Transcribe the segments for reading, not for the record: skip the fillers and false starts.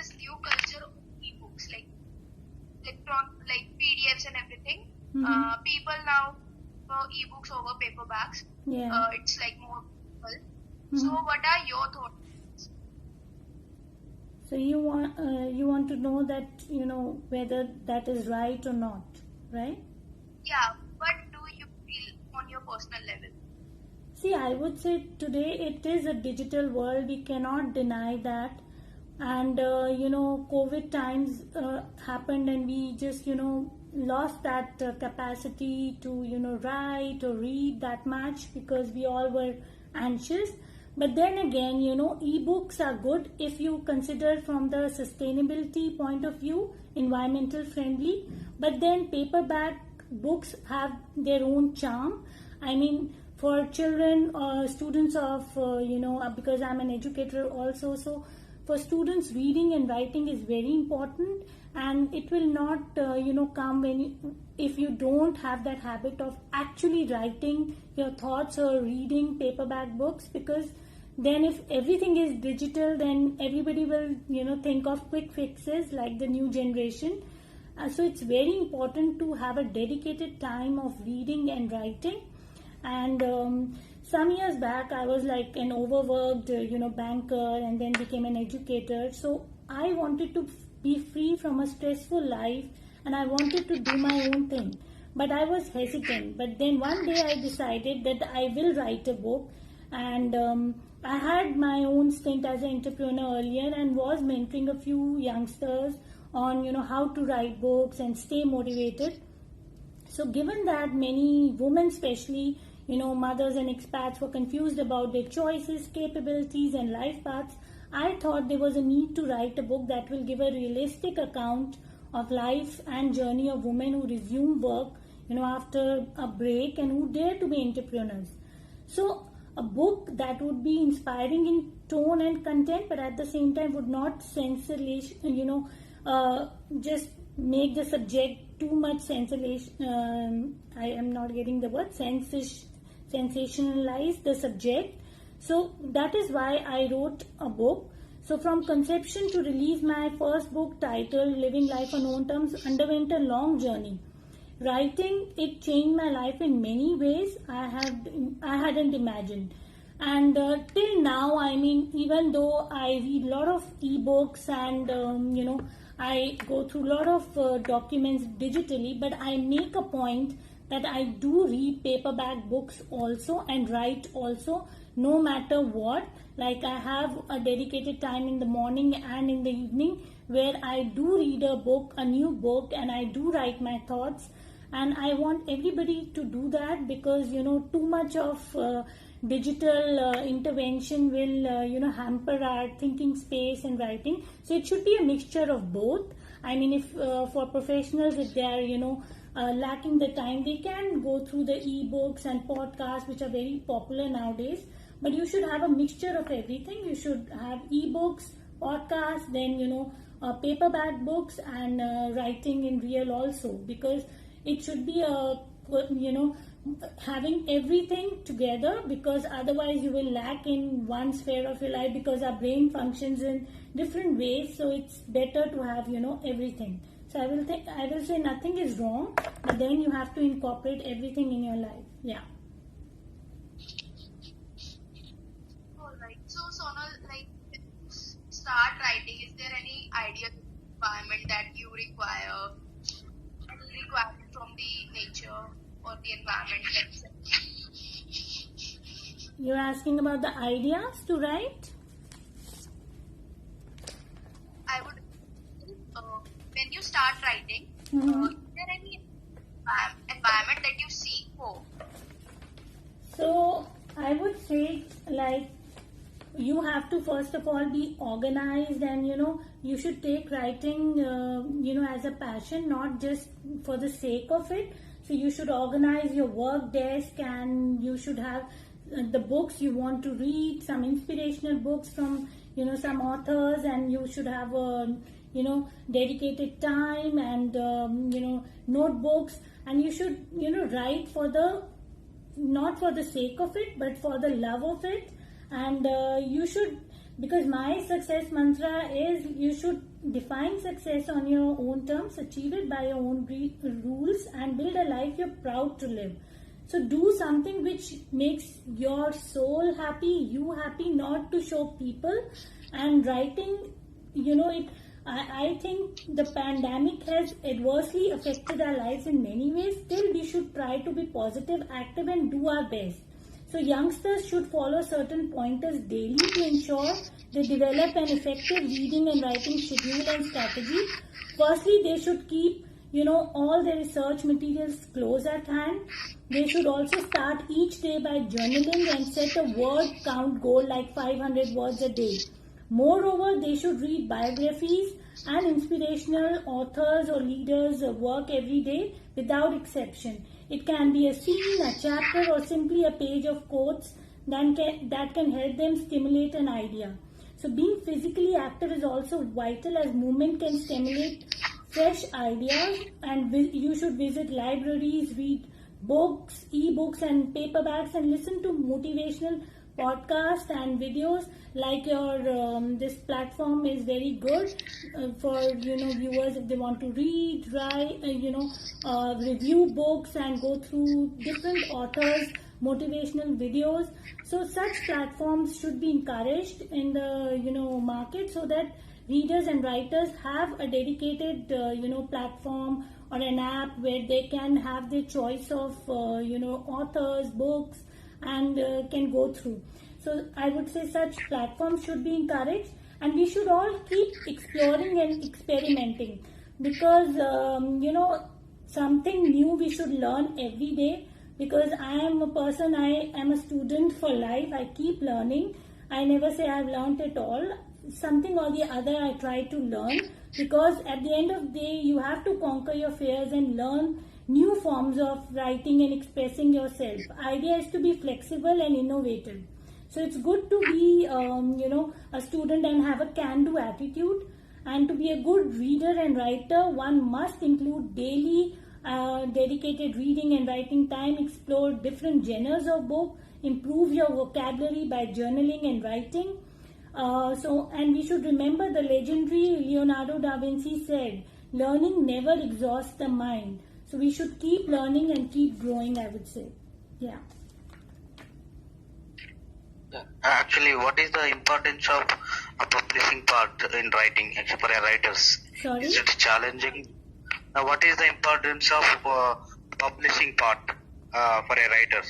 this new culture of ebooks, like PDFs and everything. People now ebooks over paperbacks. It's like more people. So what are your thoughts? So you want to know that, whether that is right or not, right? Yeah, what do you feel on your personal level? See, I would say today it is a digital world. We cannot deny that. And, COVID times happened and we just, lost that capacity to, write or read that much because we all were anxious. But then again, ebooks are good if you consider from the sustainability point of view, environmental friendly. But then paperback books have their own charm. I mean, for children, students of, because I'm an educator also, so for students, reading and writing is very important, and it will not, come if you don't have that habit of actually writing your thoughts or reading paperback books, because then if everything is digital, then everybody will, think of quick fixes like the new generation. So it's very important to have a dedicated time of reading and writing. And some years back, I was like an overworked, banker, and then became an educator. So I wanted to be free from a stressful life, and I wanted to do my own thing. But I was hesitant. But then one day I decided that I will write a book, and I had my own stint as an entrepreneur earlier and was mentoring a few youngsters on, how to write books and stay motivated. So given that many women especially, mothers and expats were confused about their choices, capabilities and life paths, I thought there was a need to write a book that will give a realistic account of life and journey of women who resume work, after a break and who dare to be entrepreneurs. So a book that would be inspiring in tone and content, but at the same time would not just make the subject too much I am not getting the word, sensationalize the subject. So that is why I wrote a book. So from conception to release, my first book titled Living Life on Own Terms underwent a long journey. Writing, it changed my life in many ways I hadn't imagined. And till now, I mean, even though I read a lot of ebooks and, I go through a lot of documents digitally, but I make a point that I do read paperback books also and write also, no matter what. Like I have a dedicated time in the morning and in the evening where I do read a book, a new book, and I do write my thoughts. And I want everybody to do that because, too much of digital intervention will, hamper our thinking space and writing. So it should be a mixture of both. I mean, if for professionals, if they are, lacking the time, they can go through the ebooks and podcasts, which are very popular nowadays. But you should have a mixture of everything. You should have ebooks, podcasts, then, paperback books and writing in real also, because it should be having everything together, because otherwise you will lack in one sphere of your life, because our brain functions in different ways. So it's better to have, everything. So I will say nothing is wrong, but then you have to incorporate everything in your life. Yeah. Alright. So Sonal, start writing, is there any ideal environment that you require? Any requirement from the nature or the environment, let's say? You're asking about the ideas to write? I would, when you start writing, is there any environment that you seek for? So I would say, you have to first of all be organized, and you should take writing as a passion, not just for the sake of it. So you should organize your work desk, and you should have the books you want to read, some inspirational books from some authors, and you should have a dedicated time and notebooks, and you should write for the, not for the sake of it, but for the love of it. And you should Because my success mantra is you should define success on your own terms, achieve it by your own rules, and build a life you're proud to live. So do something which makes your soul happy, you happy, not to show people. And writing, I think the pandemic has adversely affected our lives in many ways. Still, we should try to be positive, active, and do our best. So youngsters should follow certain pointers daily to ensure they develop an effective reading and writing schedule and strategy. Firstly, they should keep all their research materials close at hand. They should also start each day by journaling and set a word count goal like 500 words a day. Moreover, they should read biographies and inspirational authors or leaders' work every day without exception. It can be a scene, a chapter, or simply a page of quotes that can help them stimulate an idea. So being physically active is also vital, as movement can stimulate fresh ideas, and you should visit libraries, read books, e-books and paperbacks, and listen to motivational podcasts and videos. Like your this platform is very good for viewers if they want to read, write, review books and go through different authors motivational videos. So such platforms should be encouraged in the market, so that readers and writers have a dedicated platform or an app where they can have their choice of authors, books, and can go through. So I would say such platforms should be encouraged, and we should all keep exploring and experimenting, because something new we should learn every day. Because I am a person, I am a student for life. I keep learning. I never say I've learned it all. Something or the other I try to learn, because at the end of the day you have to conquer your fears and learn new forms of writing and expressing yourself. Idea is to be flexible and innovative. So it's good to be a student and have a can-do attitude. And to be a good reader and writer, one must include daily dedicated reading and writing time, explore different genres of book, improve your vocabulary by journaling and writing. And we should remember the legendary Leonardo da Vinci said, learning never exhausts the mind. So we should keep learning and keep growing, I would say. Yeah. Actually, what is the importance of a publishing part in writing for writers? Sorry? Is it challenging? What is the importance of publishing part for a writer?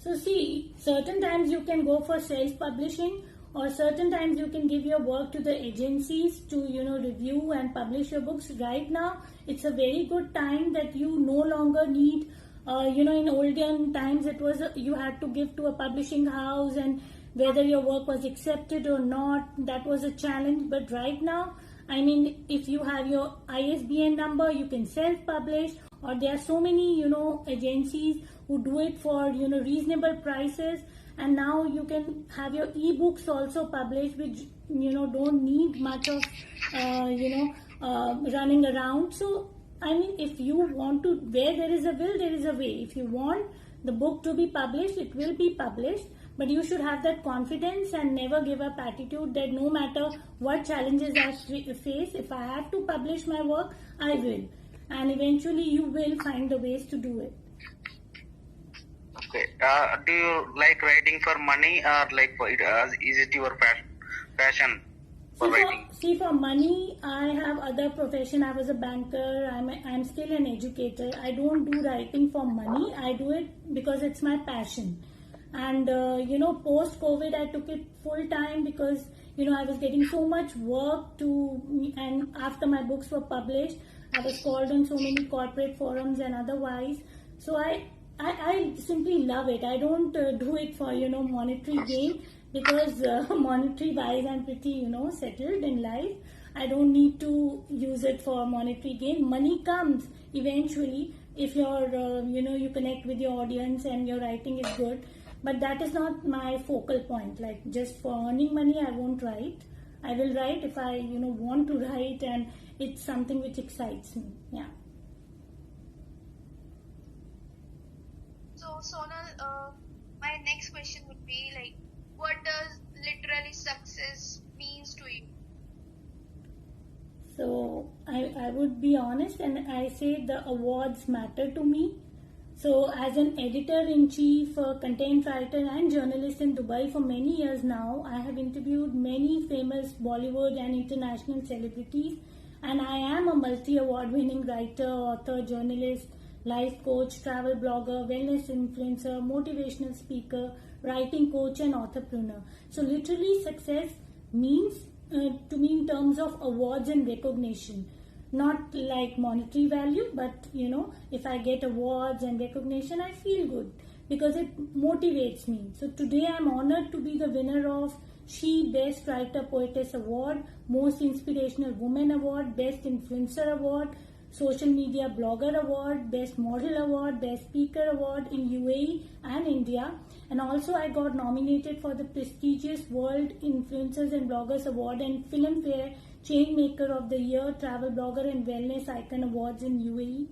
So see, certain times you can go for self-publishing, or certain times you can give your work to the agencies to review and publish your books. Right now, it's a very good time that you no longer need. In olden times, it was you had to give to a publishing house, and whether your work was accepted or not, that was a challenge. But right now, I mean, if you have your ISBN number, you can self-publish, or there are so many, agencies who do it for, reasonable prices. And now you can have your ebooks also published, which, don't need much of, running around. So, I mean, if you want to, where there is a will, there is a way. If you want the book to be published, it will be published. But you should have that confidence and never give up attitude that no matter what challenges I face, if I have to publish my work, I will. And eventually you will find the ways to do it. Okay. Do you like writing for money, or like is it your passion for writing? See, for money, I have other profession. I was a banker. I'm still an educator. I don't do writing for money. I do it because it's my passion. And post-COVID, I took it full time because I was getting so much work and after my books were published, I was called on so many corporate forums and otherwise. So I simply love it. I don't do it for monetary gain, because monetary wise I'm pretty settled in life. I don't need to use it for monetary gain. Money comes eventually if you're you connect with your audience and your writing is good. But that is not my focal point. Like, just for earning money, I won't write. I will write if I want to write and it's something which excites me. Yeah. So Sonal, my next question would be like, what does literally success means to you? So I would be honest and I say the awards matter to me. So as an editor-in-chief, content writer and journalist in Dubai for many years now, I have interviewed many famous Bollywood and international celebrities, and I am a multi-award winning writer, author, journalist, life coach, travel blogger, wellness influencer, motivational speaker, writing coach and entrepreneur. So literally success means to me in terms of awards and recognition, not like monetary value, but if I get awards and recognition, I feel good because it motivates me. So today I'm honored to be the winner of She Best Writer Poetess Award, Most Inspirational Woman Award, Best Influencer Award, Social Media Blogger Award, Best Model Award, Best Speaker Award in UAE and India. And also I got nominated for the prestigious World Influencers and Bloggers Award and Filmfare Changemaker of the Year, Travel Blogger and Wellness Icon Awards in UAE.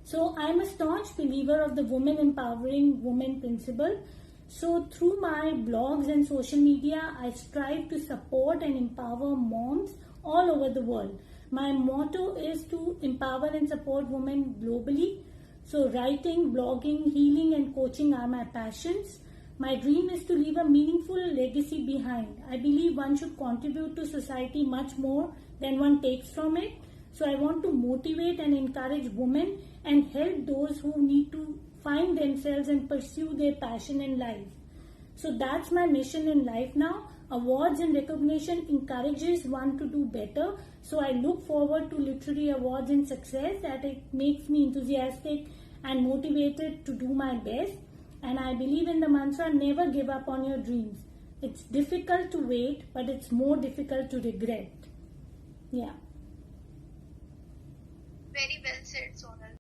So I'm a staunch believer of the women empowering women principle. So through my blogs and social media, I strive to support and empower moms all over the world. My motto is to empower and support women globally. So writing, blogging, healing and coaching are my passions. My dream is to leave a meaningful legacy behind. I believe one should contribute to society much more than one takes from it. So I want to motivate and encourage women and help those who need to find themselves and pursue their passion in life. So that's my mission in life now. Awards and recognition encourages one to do better. So I look forward to literary awards and success, that it makes me enthusiastic and motivated to do my best. And I believe in the mantra, never give up on your dreams. It's difficult to wait, but it's more difficult to regret. Yeah. Very well said, Sonal.